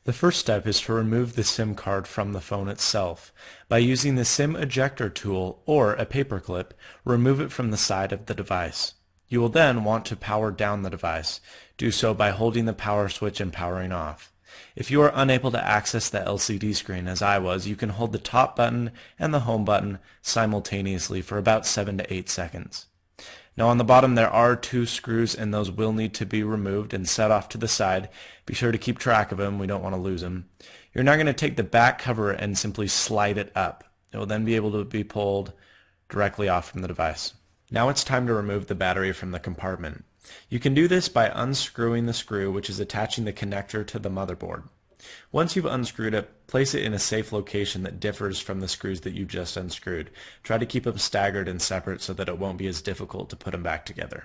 The first step is to remove the SIM card from the phone itself. By using the SIM ejector tool or a paperclip, remove it from the side of the device. You will then want to power down the device. Do so by holding the power switch and powering off. If you are unable to access the LCD screen as I was, you can hold the top button and the home button simultaneously for about 7 to 8 seconds. Now on the bottom there are two screws and those will need to be removed and set off to the side. Be sure to keep track of them, we don't want to lose them. You're now going to take the back cover and simply slide it up. It will then be able to be pulled directly off from the device. Now it's time to remove the battery from the compartment. You can do this by unscrewing the screw which is attaching the connector to the motherboard. Once you've unscrewed it, place it in a safe location that differs from the screws that you just unscrewed. Try to keep them staggered and separate so that it won't be as difficult to put them back together.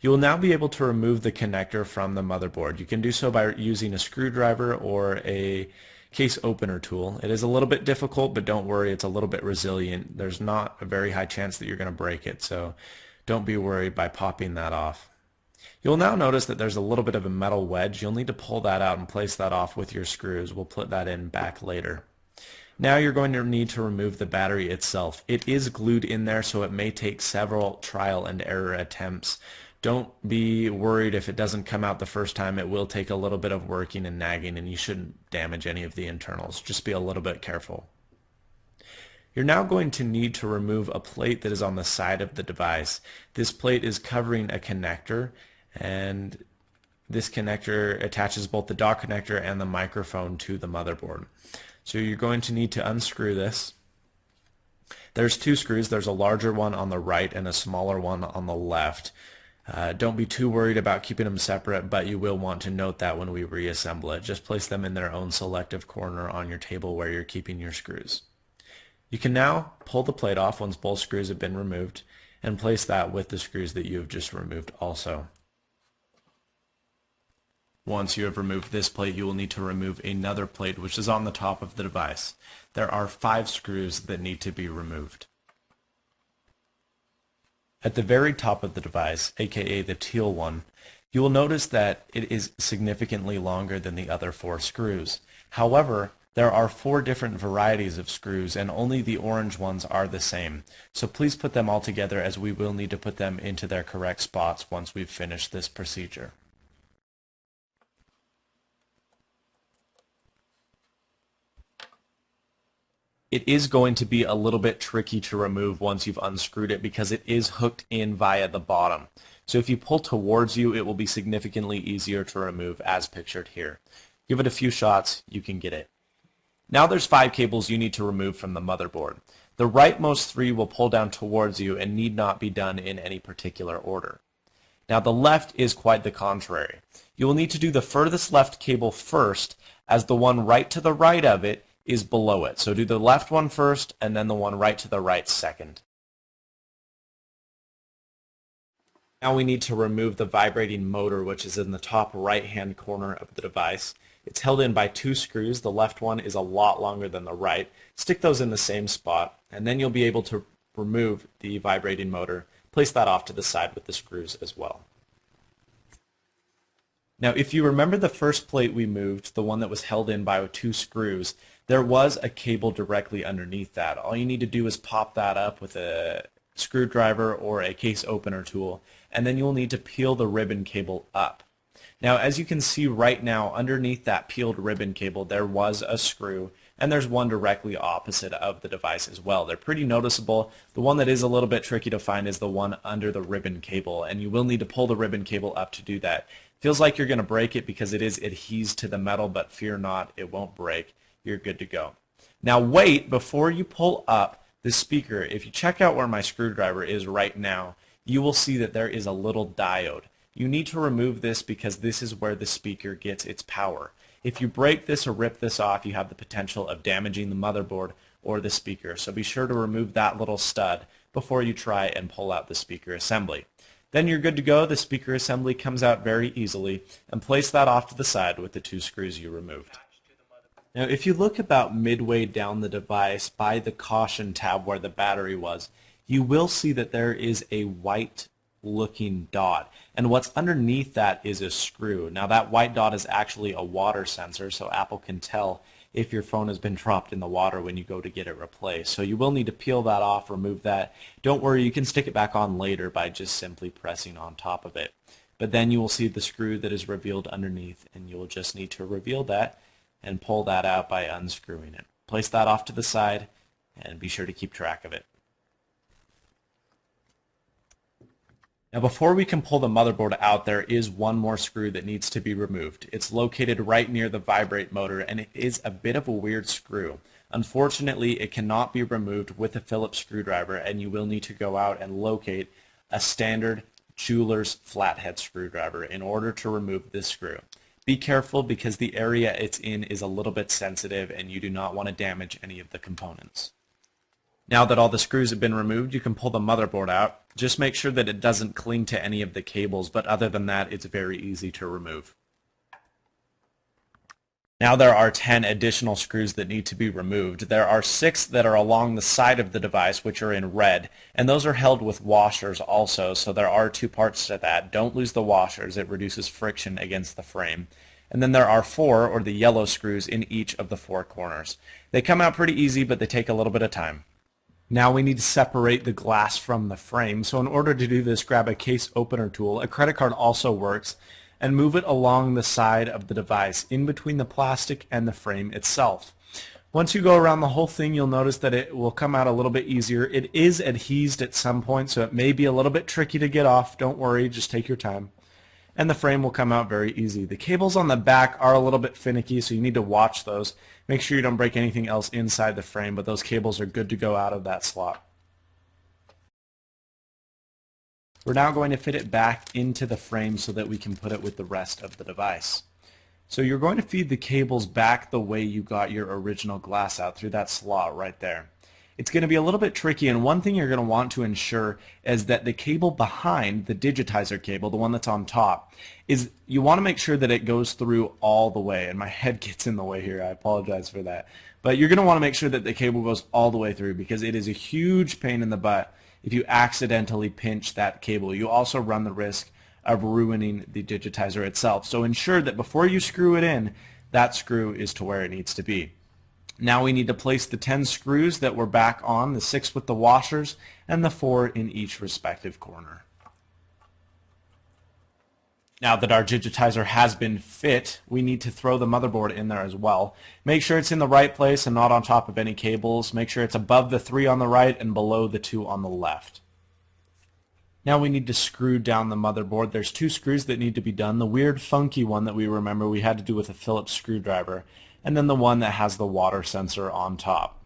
You will now be able to remove the connector from the motherboard. You can do so by using a screwdriver or a case opener tool. It is a little bit difficult, but don't worry, it's a little bit resilient. There's not a very high chance that you're going to break it, so don't be worried by popping that off. You'll now notice that there's a little bit of a metal wedge. You'll need to pull that out and place that off with your screws. We'll put that in back later. Now you're going to need to remove the battery itself. It is glued in there, so it may take several trial and error attempts. Don't be worried if it doesn't come out the first time. It will take a little bit of working and nagging, and you shouldn't damage any of the internals. Just be a little bit careful. You're now going to need to remove a plate that is on the side of the device. This plate is covering a connector, and this connector attaches both the dock connector and the microphone to the motherboard. So you're going to need to unscrew this. There's two screws. There's a larger one on the right and a smaller one on the left. Don't be too worried about keeping them separate, but you will want to note that when we reassemble it. Just place them in their own selective corner on your table where you're keeping your screws. You can now pull the plate off once both screws have been removed and place that with the screws that you have just removed also. Once you have removed this plate, you will need to remove another plate which is on the top of the device. There are 5 screws that need to be removed. At the very top of the device, aka the teal one, you will notice that it is significantly longer than the other 4 screws. However, there are 4 different varieties of screws and only the orange ones are the same. So please put them all together as we will need to put them into their correct spots once we've finished this procedure. It is going to be a little bit tricky to remove once you've unscrewed it because it is hooked in via the bottom. So if you pull towards you, it will be significantly easier to remove as pictured here. Give it a few shots, you can get it. Now there's 5 cables you need to remove from the motherboard. The rightmost 3 will pull down towards you and need not be done in any particular order. Now the left is quite the contrary. You will need to do the furthest left cable first, as the one right to the right of it is below it. So do the left one first and then the one right to the right second. Now we need to remove the vibrating motor which is in the top right hand corner of the device. It's held in by 2 screws. The left one is a lot longer than the right. Stick those in the same spot and then you'll be able to remove the vibrating motor. Place that off to the side with the screws as well. Now if you remember the first plate we moved, the one that was held in by 2 screws, there was a cable directly underneath that. All you need to do is pop that up with a screwdriver or a case opener tool, and then you'll need to peel the ribbon cable up. Now as you can see right now, underneath that peeled ribbon cable there was a screw, and there's one directly opposite of the device as well. They're pretty noticeable. The one that is a little bit tricky to find is the one under the ribbon cable, and you will need to pull the ribbon cable up to do that. Feels like you're going to break it because it is adhesed to the metal, but fear not, it won't break. You're good to go. Now wait, before you pull up the speaker, if you check out where my screwdriver is right now, you will see that there is a little diode. You need to remove this because this is where the speaker gets its power. If you break this or rip this off, you have the potential of damaging the motherboard or the speaker. So be sure to remove that little stud before you try and pull out the speaker assembly. Then you're good to go. The speaker assembly comes out very easily, and place that off to the side with the 2 screws you removed. Now if you look about midway down the device by the caution tab where the battery was, you will see that there is a white looking dot. And what's underneath that is a screw. Now that white dot is actually a water sensor, so Apple can tell if your phone has been dropped in the water when you go to get it replaced. So you will need to peel that off, remove that. Don't worry, you can stick it back on later by just simply pressing on top of it. But then you will see the screw that is revealed underneath, and you will just need to reveal that and pull that out by unscrewing it. Place that off to the side and be sure to keep track of it. Now before we can pull the motherboard out, there is one more screw that needs to be removed. It's located right near the vibrate motor, and it is a bit of a weird screw. Unfortunately, it cannot be removed with a Phillips screwdriver, and you will need to go out and locate a standard jeweler's flathead screwdriver in order to remove this screw. Be careful because the area it's in is a little bit sensitive and you do not want to damage any of the components. Now that all the screws have been removed, you can pull the motherboard out. Just make sure that it doesn't cling to any of the cables, but other than that, it's very easy to remove. Now there are 10 additional screws that need to be removed. There are 6 that are along the side of the device, which are in red, and those are held with washers also, so there are 2 parts to that. Don't lose the washers, it reduces friction against the frame. And then there are 4, or the yellow screws, in each of the 4 corners. They come out pretty easy, but they take a little bit of time. Now we need to separate the glass from the frame. So in order to do this, grab a case opener tool. A credit card also works. And move it along the side of the device, in between the plastic and the frame itself. Once you go around the whole thing, you'll notice that it will come out a little bit easier. It is adhesed at some point, so it may be a little bit tricky to get off. Don't worry, just take your time. And the frame will come out very easy. The cables on the back are a little bit finicky, so you need to watch those. Make sure you don't break anything else inside the frame, but those cables are good to go out of that slot. We're now going to fit it back into the frame so that we can put it with the rest of the device. So you're going to feed the cables back the way you got your original glass out, through that slot right there. It's going to be a little bit tricky, and one thing you're going to want to ensure is that the cable behind, the digitizer cable, the one that's on top, is you want to make sure that it goes through all the way. And my head gets in the way here, I apologize for that. But you're going to want to make sure that the cable goes all the way through, because it is a huge pain in the butt if you accidentally pinch that cable. You also run the risk of ruining the digitizer itself. So ensure that before you screw it in, that screw is to where it needs to be. Now we need to place the 10 screws that were back on, the 6 with the washers, and the 4 in each respective corner. Now that our digitizer has been fit, we need to throw the motherboard in there as well. Make sure it's in the right place and not on top of any cables. Make sure it's above the 3 on the right and below the 2 on the left. Now we need to screw down the motherboard. There's 2 screws that need to be done. The weird funky one that we remember we had to do with a Phillips screwdriver, and then the one that has the water sensor on top.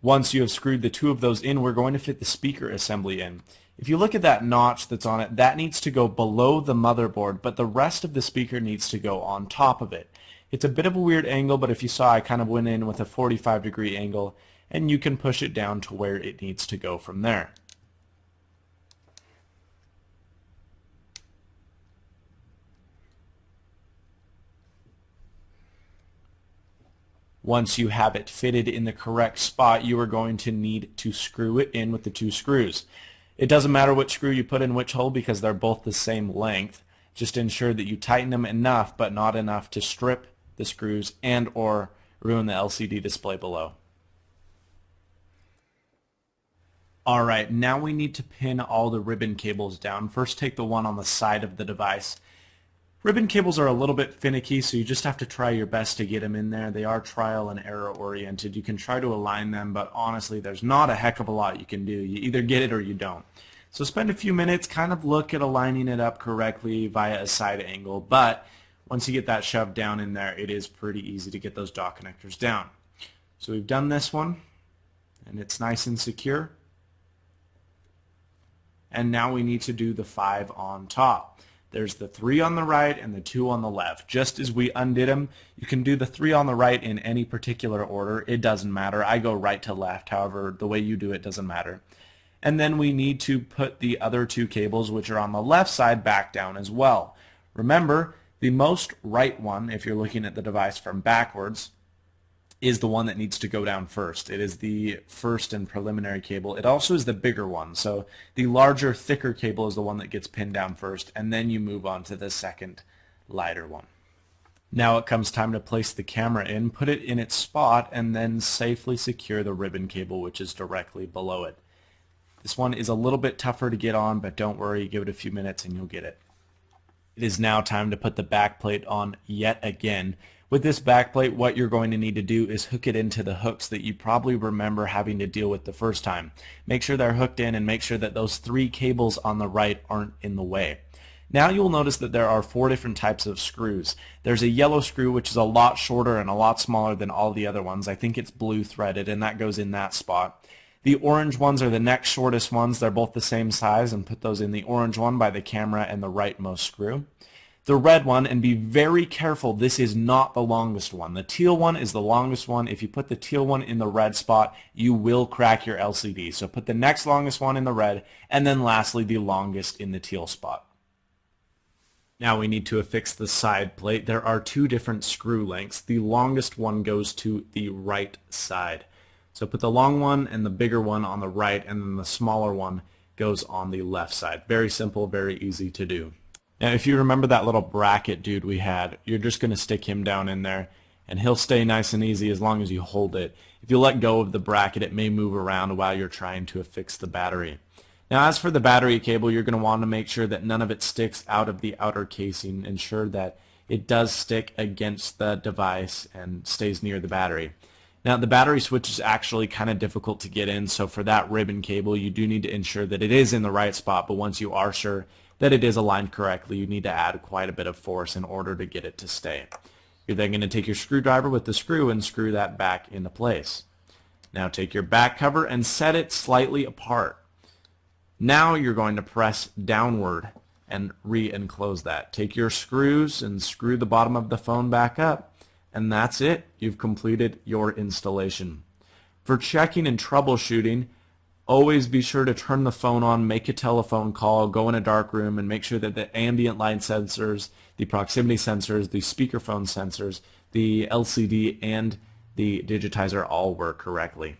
Once you have screwed the 2 of those in, we're going to fit the speaker assembly in. If you look at that notch that's on it, that needs to go below the motherboard, but the rest of the speaker needs to go on top of it. It's a bit of a weird angle, but if you saw, I kind of went in with a 45-degree angle, and you can push it down to where it needs to go from there. Once you have it fitted in the correct spot, you are going to need to screw it in with the 2 screws. It doesn't matter which screw you put in which hole because they're both the same length. Just ensure that you tighten them enough, but not enough to strip the screws and or ruin the LCD display below. Alright, now we need to pin all the ribbon cables down. First take the one on the side of the device. Ribbon cables are a little bit finicky, so you just have to try your best to get them in there. They are trial and error oriented. You can try to align them, but honestly, there's not a heck of a lot you can do. You either get it or you don't. So spend a few minutes, kind of look at aligning it up correctly via a side angle, but once you get that shoved down in there, it is pretty easy to get those dot connectors down. So we've done this one, and it's nice and secure. And now we need to do the 5 on top. There's the 3 on the right and the 2 on the left. Just as we undid them, you can do the 3 on the right in any particular order. It doesn't matter. I go right to left. However, the way you do it doesn't matter. And then we need to put the other 2 cables, which are on the left side, back down as well. Remember, the most right one, if you're looking at the device from backwards, is the one that needs to go down first. It is the first and preliminary cable. It also is the bigger one. So the larger, thicker cable is the one that gets pinned down first, and then you move on to the second, lighter one. Now it comes time to place the camera in, put it in its spot, and then safely secure the ribbon cable, which is directly below it. This one is a little bit tougher to get on, but don't worry, give it a few minutes and you'll get it. It is now time to put the back plate on yet again. With this back plate, what you're going to need to do is hook it into the hooks that you probably remember having to deal with the first time. Make sure they're hooked in and make sure that those 3 cables on the right aren't in the way. Now you'll notice that there are 4 different types of screws. There's a yellow screw, which is a lot shorter and a lot smaller than all the other ones. I think it's blue threaded, and that goes in that spot. The orange ones are the next shortest ones. They're both the same size, and put those in the orange one by the camera and the rightmost screw. The red one, and be very careful, this is not the longest one. The teal one is the longest one. If you put the teal one in the red spot, you will crack your LCD. So put the next longest one in the red, and then lastly the longest in the teal spot. Now we need to affix the side plate. There are 2 different screw lengths. The longest one goes to the right side. So put the long one and the bigger one on the right, and then the smaller one goes on the left side. Very simple, very easy to do. Now if you remember that little bracket dude we had, you're just going to stick him down in there, and he'll stay nice and easy as long as you hold it. If you let go of the bracket, it may move around while you're trying to affix the battery. Now as for the battery cable, you're going to want to make sure that none of it sticks out of the outer casing. Ensure that it does stick against the device and stays near the battery. Now the battery switch is actually kind of difficult to get in, so for that ribbon cable you do need to ensure that it is in the right spot, but once you are sure that it is aligned correctly, you need to add quite a bit of force in order to get it to stay. You're then going to take your screwdriver with the screw and screw that back into place. Now take your back cover and set it slightly apart. Now you're going to press downward and re-enclose that. Take your screws and screw the bottom of the phone back up, and that's it. You've completed your installation. For checking and troubleshooting, always be sure to turn the phone on, make a telephone call, go in a dark room, and make sure that the ambient light sensors, the proximity sensors, the speakerphone sensors, the LCD, and the digitizer all work correctly.